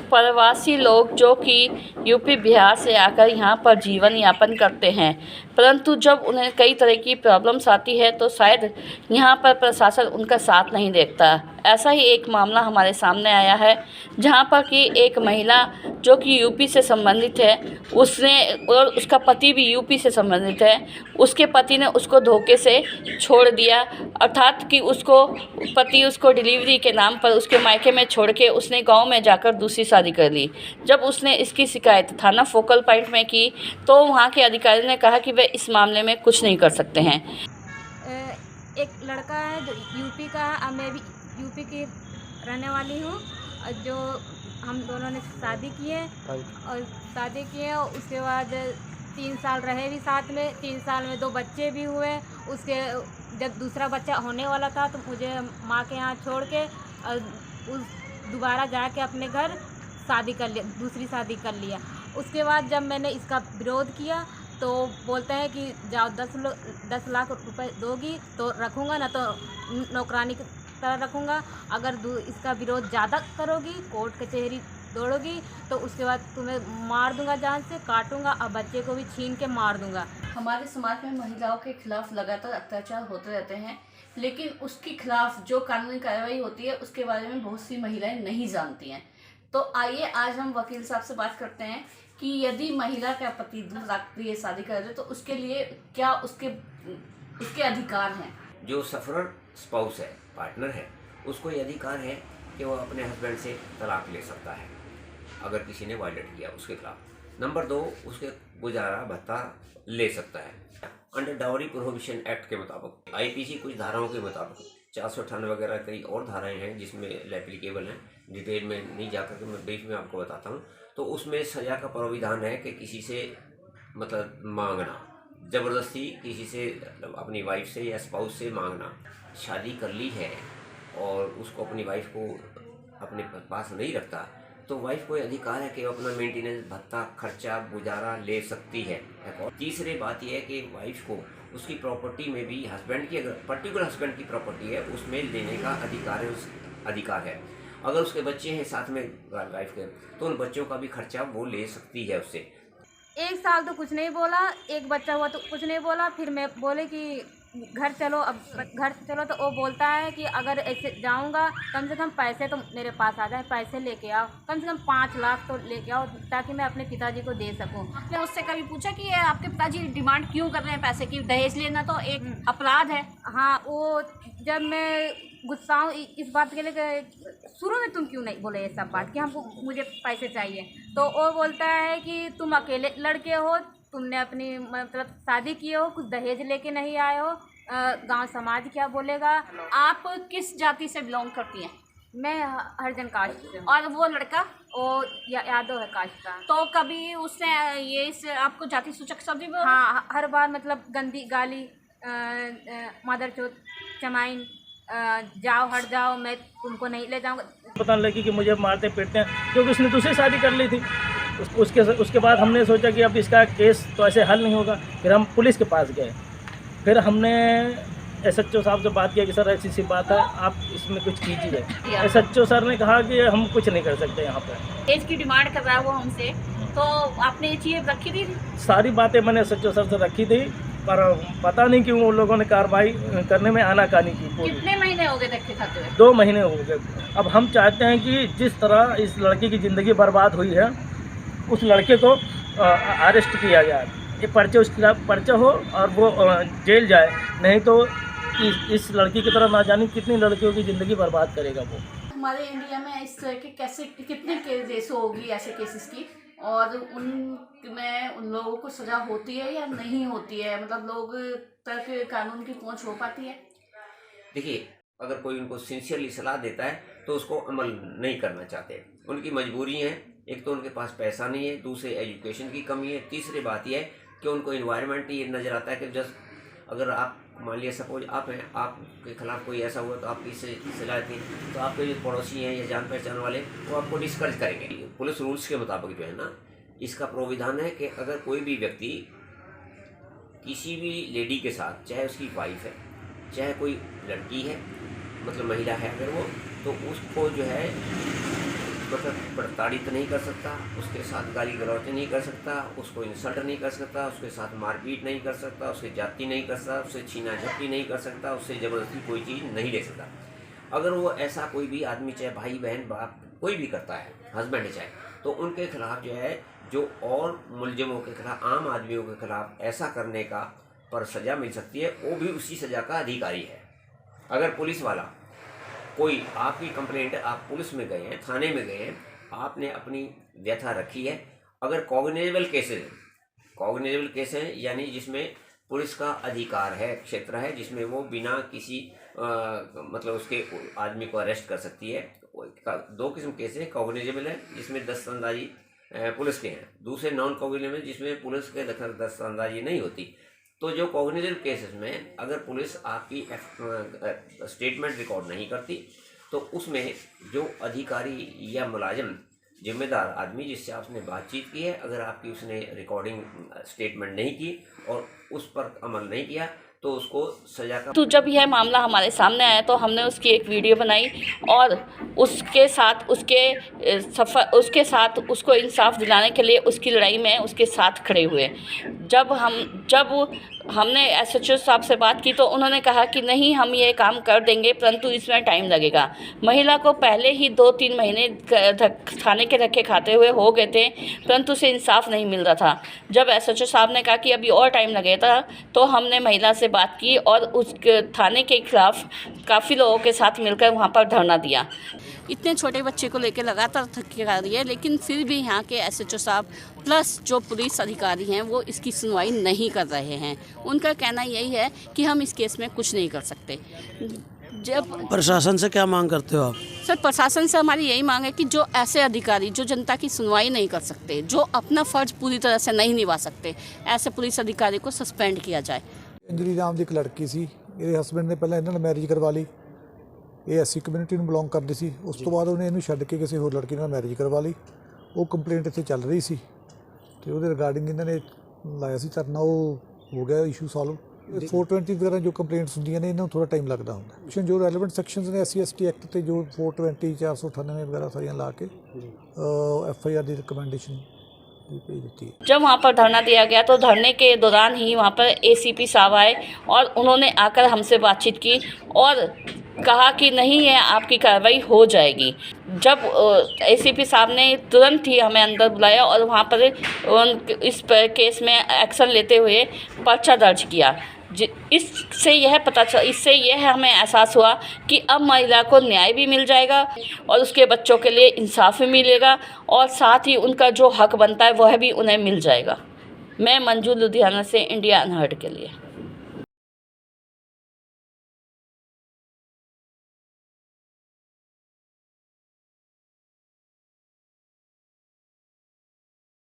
प्रवासी लोग जो कि यूपी बिहार से आकर यहाँ पर जीवन यापन करते हैं, परंतु जब उन्हें कई तरह की प्रॉब्लम्स आती है तो शायद यहाँ पर प्रशासन उनका साथ नहीं देखता। ऐसा ही एक मामला हमारे सामने आया है, जहाँ पर कि एक महिला जो कि यूपी से संबंधित है, उसने और उसका पति भी यूपी से संबंधित है, उसके पति ने उसको धोखे से छोड़ दिया, अर्थात कि पति उसको डिलीवरी के नाम पर उसके मायके में छोड़ के उसने गांव में जाकर दूसरी शादी कर ली। जब उसने इसकी शिकायत थाना फोकल पॉइंट में की तो वहां के अधिकारी ने कहा कि वे इस मामले में कुछ नहीं कर सकते हैं। एक लड़का है जो यूपी का है, मैं भी यूपी की रहने वाली हूँ। जो हम दोनों ने शादी की है और उसके बाद 3 साल रहे भी साथ में। 3 साल में 2 बच्चे भी हुए। उसके जब दूसरा बच्चा होने वाला था तो मुझे माँ के यहाँ छोड़ के दोबारा जाके अपने घर शादी कर लिया, दूसरी शादी कर लिया। उसके बाद जब मैंने इसका विरोध किया तो बोलते हैं कि जाओ 10 लाख रुपए दोगी तो रखूँगा, ना तो नौकरानी की तरह रखूँगा। अगर इसका विरोध ज़्यादा करोगी, कोर्ट कचहरी दौड़ोगी तो उसके बाद तुम्हें मार दूंगा, जान से काटूंगा और बच्चे को भी छीन के मार दूंगा। हमारे समाज में महिलाओं के खिलाफ लगातार अत्याचार होते रहते हैं, लेकिन उसके खिलाफ जो कानूनी कार्रवाई होती है उसके बारे में बहुत सी महिलाएं नहीं जानती हैं। तो आइए आज हम वकील साहब से बात करते हैं कि यदि महिला का पति 2 लाख के लिए शादी कर दे तो उसके लिए क्या उसके अधिकार हैं। जो सफरर स्पाउस है, पार्टनर है, उसको ये अधिकार है कि वो अपने हस्बैंड से तलाक ले सकता है अगर किसी ने वायलेट किया उसके खिलाफ। नंबर 2, उसके गुजारा भत्ता ले सकता है अंडर डाउरी प्रोहिबिशन एक्ट के मुताबिक। आईपीसी कुछ धाराओं के मुताबिक 498 वगैरह कई और धाराएं हैं जिसमें एप्लीकेबल हैं। डिटेल में नहीं जाकर के मैं ब्रीफ में आपको बताता हूँ। तो उसमें सजा का प्रावधान है कि किसी से मतलब मांगना, ज़बरदस्ती किसी से अपनी वाइफ से या स्पाउस से मांगना। शादी कर ली है और उसको अपनी वाइफ को अपने पास नहीं रखता तो वाइफ को अधिकार है कि वो अपना मेंटेनेंस भत्ता, खर्चा, गुजारा ले सकती है। और तीसरी बात यह है कि वाइफ को उसकी प्रॉपर्टी में भी हस्बैंड की, अगर पर्टिकुलर हस्बैंड की प्रॉपर्टी है उसमें लेने का अधिकार है। अगर उसके बच्चे हैं साथ में वाइफ के तो उन बच्चों का भी खर्चा वो ले सकती है उससे। 1 साल तो कुछ नहीं बोला, एक बच्चा हुआ तो कुछ नहीं बोला। फिर मैं बोले कि घर चलो, अब घर चलो तो वो बोलता है कि अगर ऐसे जाऊंगा कम से कम पैसे तो मेरे पास आ जाए, पैसे लेके आओ, कम से कम 5 लाख तो लेके आओ ताकि मैं अपने पिताजी को दे सकूं। आपने उससे कभी पूछा कि ये आपके पिताजी डिमांड क्यों कर रहे हैं पैसे की? दहेज लेना तो एक अपराध है। हाँ, वो जब मैं गुस्सा हूँ इस बात के लिए कि शुरू में तुम क्यों नहीं बोले ये सब बात कि मुझे पैसे चाहिए, तो वो बोलता है कि तुम अकेले लड़के हो, तुमने अपनी मतलब शादी की हो, कुछ दहेज लेके नहीं आए हो, गांव समाज क्या बोलेगा। आप किस जाति से बिलोंग करती हैं? मैं हरिजन कास्ट से हूँ। और वो लड़का वो यादव है कास्ट का। तो कभी उसने आपको जाति सूचक शब्द भी बोला? हाँ, हर बार मतलब गंदी गाली, मदर चोद, चमाइन, जाओ हट जाओ, मैं तुमको नहीं ले जाऊँगा। पता लगी कि मुझे मारते पीटते हैं क्योंकि उसने दूसरी शादी कर ली थी। उसके बाद हमने सोचा कि अब इसका केस तो ऐसे हल नहीं होगा। फिर हम पुलिस के पास गए। फिर हमने SHO साहब से बात किया कि सर ऐसी बात है, आप इसमें कुछ कीजिए। SHO सर ने कहा कि हम कुछ नहीं कर सकते यहाँ पर। दहेज की डिमांड कर रहा है वो हमसे, तो आपने ये चीज़ रखी थी? सारी बातें मैंने SHO सर से रखी थी, पर पता नहीं क्यों उन लोगों ने कार्रवाई करने में आनाकानी की। कितने महीने हो गए धक्के खाते हुए? 2 महीने हो गए। अब हम चाहते हैं कि जिस तरह इस लड़के की ज़िंदगी बर्बाद हुई है उस लड़के को अरेस्ट किया जाए, ये पर्चे उसके खिलाफ पर्चा हो और वो जेल जाए, नहीं तो इस लड़की की तरह ना जाने कितनी लड़कियों की ज़िंदगी बर्बाद करेगा वो। हमारे इंडिया में इस तरह के कितने केस होगी ऐसे केसेस की, और उन लोगों को सज़ा होती है या नहीं होती है? मतलब लोग तक कानून की पहुंच हो पाती है? देखिए, अगर कोई उनको सिंसियरली सलाह देता है तो उसको अमल नहीं करना चाहते। उनकी मजबूरी है, एक तो उनके पास पैसा नहीं है, दूसरे एजुकेशन की कमी है, तीसरी बात यह है कि उनको इन्वायरमेंट ये नज़र आता है कि जस्ट अगर आप मान लिया सपोज आप हैं, आपके खिलाफ कोई ऐसा हुआ तो आप किससे सलाह दी तो आपके जो पड़ोसी हैं या जान पहचान वाले वो आपको डिस्करेज करेंगे। पुलिस रूल्स के मुताबिक जो है ना, इसका प्रावधान है कि अगर कोई भी व्यक्ति किसी भी लेडी के साथ, चाहे उसकी वाइफ है चाहे कोई लड़की है, मतलब महिला है अगर वो, तो उसको जो है मतलब प्रताड़ित नहीं कर सकता, उसके साथ गाली गलौज नहीं कर सकता, उसको इंसल्ट नहीं कर सकता, उसके साथ मारपीट नहीं कर सकता, उससे जाति नहीं कर सकता, उससे छीना झपटी नहीं कर सकता, उससे ज़बरदस्ती कोई चीज़ नहीं ले सकता। अगर वो ऐसा कोई भी आदमी, चाहे भाई बहन बाप कोई भी करता है, हस्बैंड चाहे, तो उनके खिलाफ जो है, जो और मुलजिमों के खिलाफ, आम आदमियों के खिलाफ ऐसा करने का पर सज़ा मिल सकती है, वो भी उसी सज़ा का अधिकारी है। अगर पुलिस वाला कोई आपकी कंप्लेंट, आप पुलिस में गए हैं, थाने में गए हैं, आपने अपनी व्यथा रखी है, अगर कॉग्निजेबल केस हैं यानी जिसमें पुलिस का अधिकार है, क्षेत्र है, जिसमें वो बिना किसी मतलब उसके आदमी को अरेस्ट कर सकती है। दो किस्म केस हैं, कॉग्निजेबल है जिसमें दस्तअंदाजी पुलिस के हैं, दूसरे नॉन कॉग्निजेबल जिसमें पुलिस के दस्तअंदाजी नहीं होती। तो जो कॉग्निजेबल केसेस में अगर पुलिस आपकी स्टेटमेंट रिकॉर्ड नहीं करती, तो उसमें जो अधिकारी या मुलाजिम जिम्मेदार आदमी जिससे आपने बातचीत की है, अगर आपकी उसने रिकॉर्डिंग स्टेटमेंट नहीं की और उस पर अमल नहीं किया, तो उसको सजा का। तो जब यह मामला हमारे सामने आया तो हमने उसकी एक वीडियो बनाई और उसके साथ उसको इंसाफ दिलाने के लिए उसकी लड़ाई में उसके साथ खड़े हुए। जब हमने SHO साहब से बात की तो उन्होंने कहा कि नहीं, हम ये काम कर देंगे, परंतु इसमें टाइम लगेगा। महिला को पहले ही 2-3 महीने थाने के धक्के खाते हुए हो गए थे, परंतु उसे इंसाफ नहीं मिल रहा था। जब SHO साहब ने कहा कि अभी और टाइम लगेगा, तो हमने महिला से बात की और उस थाने के खिलाफ काफ़ी लोगों के साथ मिलकर वहाँ पर धरना दिया। इतने छोटे बच्चे को लेकर लगातार धक्के खा रही है, लेकिन फिर भी यहाँ के SHO साहब प्लस जो पुलिस अधिकारी हैं वो इसकी सुनवाई नहीं कर रहे हैं। उनका कहना यही है कि हम इस केस में कुछ नहीं कर सकते। जब प्रशासन से क्या मांग करते हो आप? सर, प्रशासन से हमारी यही मांग है कि जो ऐसे अधिकारी जो जनता की सुनवाई नहीं कर सकते, जो अपना फ़र्ज पूरी तरह से नहीं निभा सकते, ऐसे पुलिस अधिकारी को सस्पेंड किया जाए। अंजलि नाम ਦੀ ਇੱਕ ਲੜਕੀ ਸੀ, ਇਹਦੇ ਹਸਬੈਂਡ ਨੇ ਪਹਿਲਾਂ ਇਹਨਾਂ ਨਾਲ ਮੈਰਿਜ ਕਰਵਾ ਲਈ। ਇਹ SC ਕਮਿਊਨਿਟੀ ਨੂੰ ਬਿਲੋਂਗ ਕਰਦੀ ਸੀ। ਉਸ ਤੋਂ ਬਾਅਦ ਉਹਨੇ ਇਹਨੂੰ ਛੱਡ ਕੇ ਕਿਸੇ ਹੋਰ ਲੜਕੀ ਨਾਲ ਮੈਰਿਜ ਕਰਵਾ ਲਈ। ਉਹ ਕੰਪਲੇਂਟ ਇੱਥੇ ਚੱਲ ਰਹੀ ਸੀ ਤੇ ਉਹਦੇ ਰਿਗਾਰਡਿੰਗ ਇਹਨਾਂ ਨੇ ਲਾਇਆ ਸੀ ਧਰਨਾ। ਉਹ ਹੋ ਗਿਆ ਇਸ਼ੂ ਸੋਲਵ। 420 ਵਗੈਰਾ ਜੋ ਕੰਪਲੇਂਟਸ ਹੁੰਦੀਆਂ ਨੇ ਇਹਨਾਂ ਨੂੰ ਥੋੜਾ ਟਾਈਮ ਲੱਗਦਾ ਹੁੰਦਾ। ਜੋ ਰੈਲੇਵੈਂਟ ਸੈਕਸ਼ਨਸ ਨੇ SC ST ਐਕਟ ਤੇ ਜੋ 420 498 ਵਗੈਰਾ ਸਾਰੀਆਂ ਲਾ ਕੇ FIR ਦੀ ਰਿਕਮੈਂडेशन जब वहाँ पर धरना दिया गया तो धरने के दौरान ही वहाँ पर ACP साहब आए और उन्होंने आकर हमसे बातचीत की और कहा कि नहीं है, आपकी कार्रवाई हो जाएगी। जब ACP साहब ने तुरंत ही हमें अंदर बुलाया और वहाँ पर इस केस में एक्शन लेते हुए पर्चा दर्ज किया। इससे यह हमें एहसास हुआ कि अब महिला को न्याय भी मिल जाएगा और उसके बच्चों के लिए इंसाफ भी मिलेगा और साथ ही उनका जो हक बनता है वह भी उन्हें मिल जाएगा। मैं मंजू लुधियाना से, इंडिया अनहर्ड के लिए।